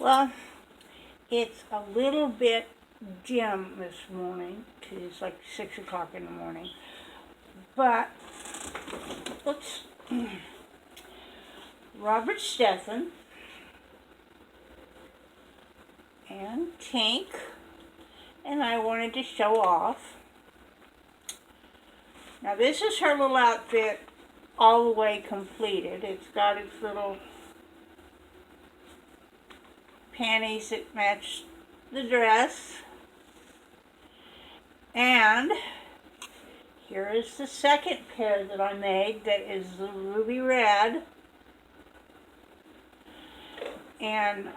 Well, it's a little bit dim this morning, 'cause it's like 6 o'clock in the morning. But, let's, Robert, Stephen and Tink and I wanted to show off. Now this is her little outfit all the way completed. It's got its little panties that match the dress. And here is the second pair that I made that is the ruby red. And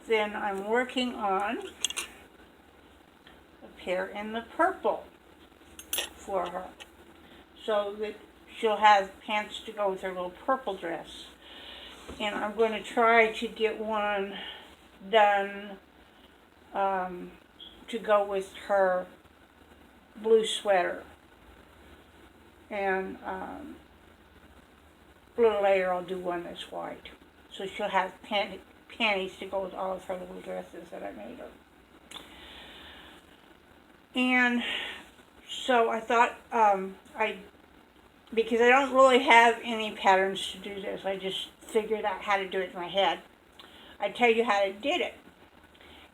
then I'm working on a pair in the purple for her, so that she'll have pants to go with her little purple dress. And I'm going to try to get one done to go with her blue sweater. And a little later I'll do one that's white. So she'll have panties to go with all of her little dresses that I made her. And so I thought, because I don't really have any patterns to do this, I just figured out how to do it in my head. I tell you how I did it.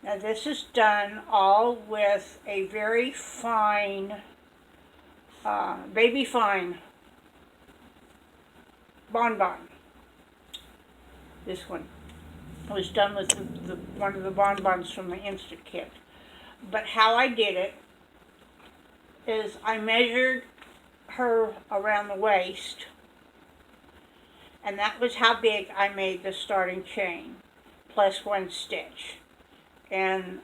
Now this is done all with a very fine, baby fine bonbon. This one was done with one of the bonbons from the Instant Kit. But how I did it is I measured her around the waist, and that was how big I made the starting chain, plus one stitch. And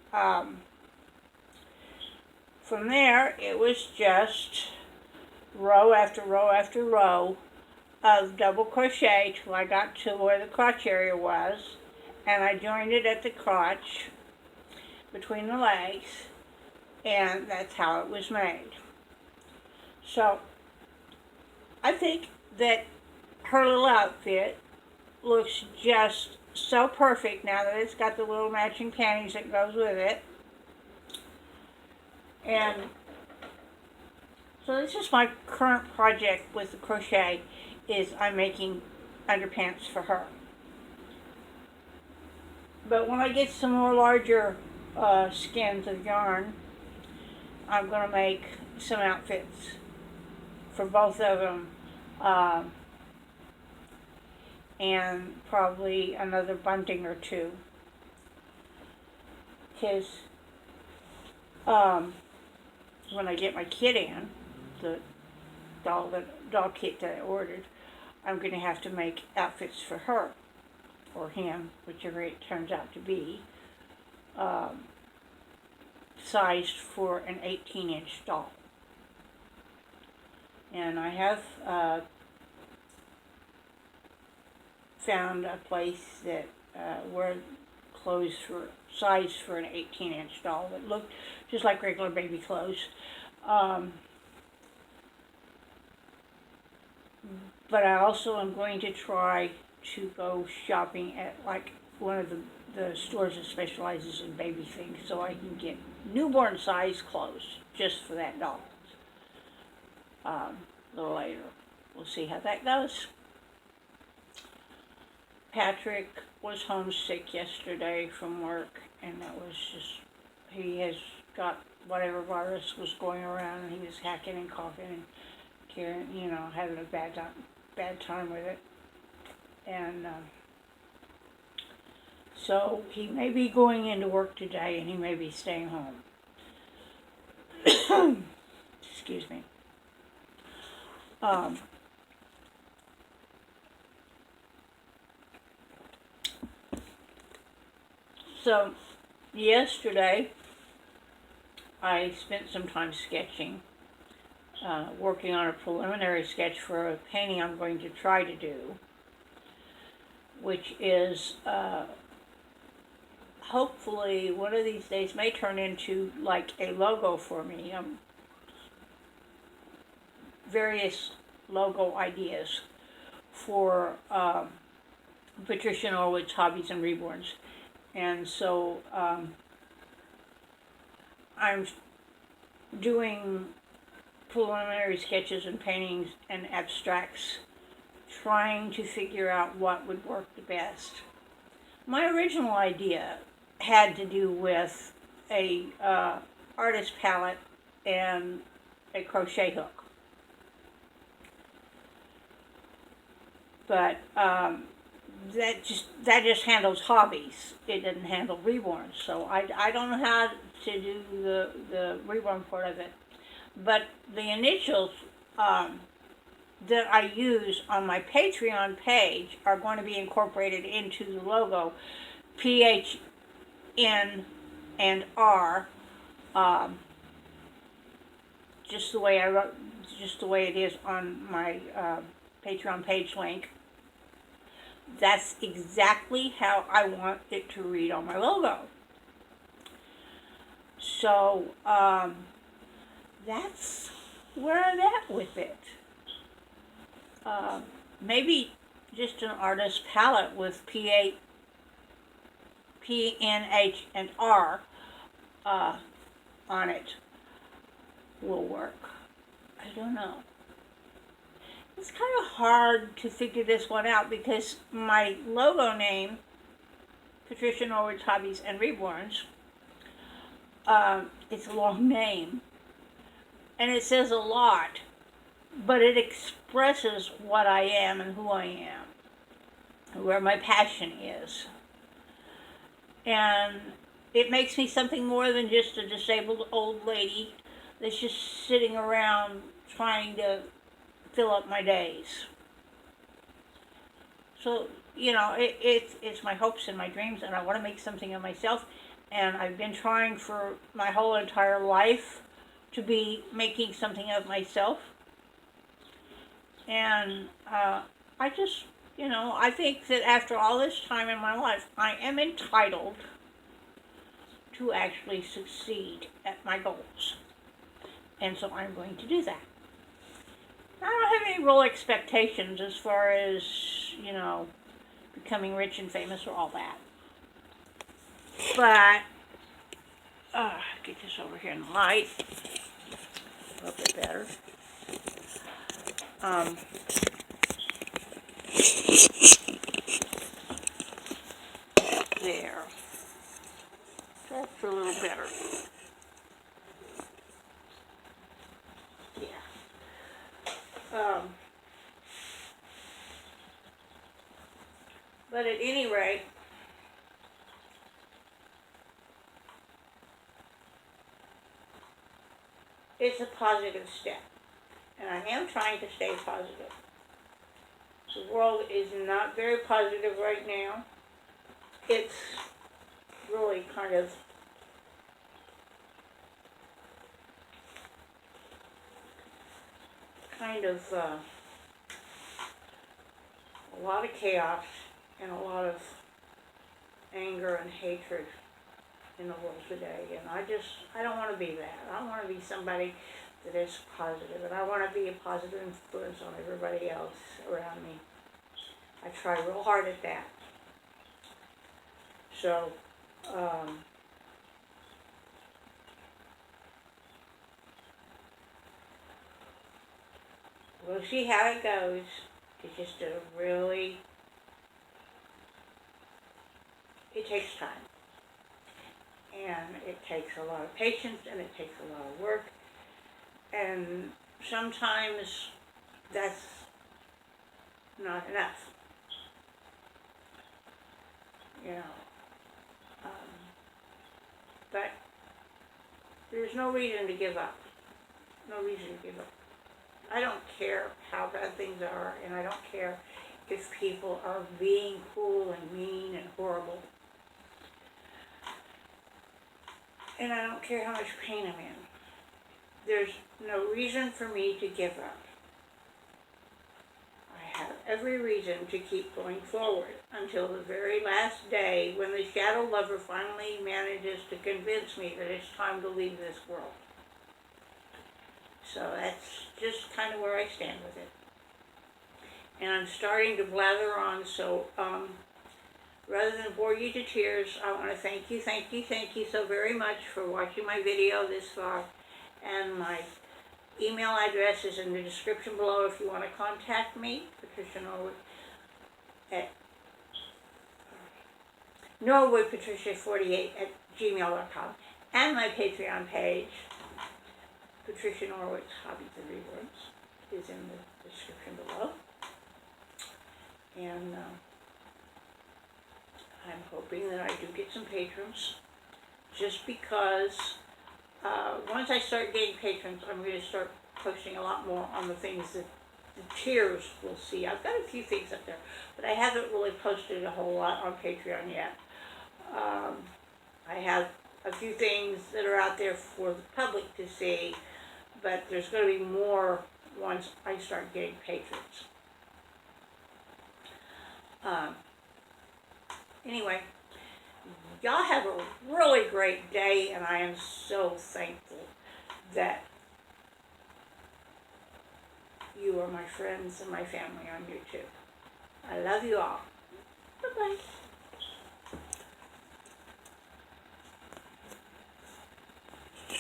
from there, it was just row after row after row of double crochet till I got to where the crotch area was, and I joined it at the crotch between the legs, and that's how it was made. So I think that her little outfit looks just so perfect now that it's got the little matching panties that goes with it. And so this is my current project with the crochet, is I'm making underpants for her. But when I get some more larger skins of yarn, I'm going to make some outfits for both of them, and probably another bunting or two, because when I get my kit in, the doll kit that I ordered, I'm going to have to make outfits for her, or him, whichever it turns out to be, sized for an 18-inch doll. And I have found a place that where clothes for sized for an 18-inch doll that looked just like regular baby clothes. But I also am going to try to go shopping at like one of the stores that specializes in baby things, so I can get newborn size clothes just for that doll. A little later. We'll see how that goes. Patrick was homesick yesterday from work, and that was just, he has got whatever virus was going around, and he was hacking and coughing and carrying, having a bad time with it. And so he may be going into work today, and he may be staying home. Excuse me. So yesterday I spent some time sketching, working on a preliminary sketch for a painting I'm going to try to do, which is hopefully one of these days may turn into like a logo for me. Various logo ideas for Patricia Norwood's Hobbies and Reborns. And so I'm doing preliminary sketches and paintings and abstracts, trying to figure out what would work the best. My original idea had to do with a artist palette and a crochet hook. But that just handles hobbies. It didn't handle reborns, so I don't know how to do the reborn part of it. But the initials that I use on my Patreon page are going to be incorporated into the logo. PHN and R, just the way it is on my Patreon page link. That's exactly how I want it to read on my logo. So that's where I'm at with it. Maybe just an artist palette with P, N, H, and R on it will work. I don't know. It's kind of hard to figure this one out because my logo name, Patricia Norwood's Hobbies and Reborns, it's a long name and it says a lot, but it expresses what I am and who I am, where my passion is. And it makes me something more than just a disabled old lady that's just sitting around trying to fill up my days. So, it's my hopes and my dreams, and I want to make something of myself. And I've been trying for my whole entire life to be making something of myself. And I just, I think that after all this time in my life, I am entitled to actually succeed at my goals. And so I'm going to do that. I don't have any real expectations as far as, becoming rich and famous or all that. But, get this over here in the light. A little bit better. There. That's a little better. But at any rate, it's a positive step. And I am trying to stay positive. The world is not very positive right now. It's really kind of a lot of chaos and a lot of anger and hatred in the world today. And I don't want to be that. I want to be somebody that is positive, and I want to be a positive influence on everybody else around me. I try real hard at that. So, we'll see how it goes. It's just it takes time. And it takes a lot of patience, and it takes a lot of work. And sometimes that's not enough. But there's no reason to give up. No reason to give up. I don't care how bad things are, and I don't care if people are being cruel and mean and horrible. And I don't care how much pain I'm in. There's no reason for me to give up. I have every reason to keep going forward until the very last day when the shadow lover finally manages to convince me that it's time to leave this world. So that's just kind of where I stand with it. and I'm starting to blather on, so rather than bore you to tears, I want to thank you so very much for watching my video this far. And my email address is in the description below if you want to contact me, Patricia Norwood, at norwoodpatricia48@gmail.com, and my Patreon page, Patricia Norwood's Hobbies and Rewards, is in the description below. And I'm hoping that I do get some patrons, just because once I start getting patrons, I'm going to start posting a lot more on the things that the tiers will see. I've got a few things up there, but I haven't really posted a whole lot on Patreon yet. I have a few things that are out there for the public to see, but there's going to be more once I start getting patrons. Anyway, y'all have a really great day, and I am so thankful that you are my friends and my family on YouTube. I love you all. Bye-bye.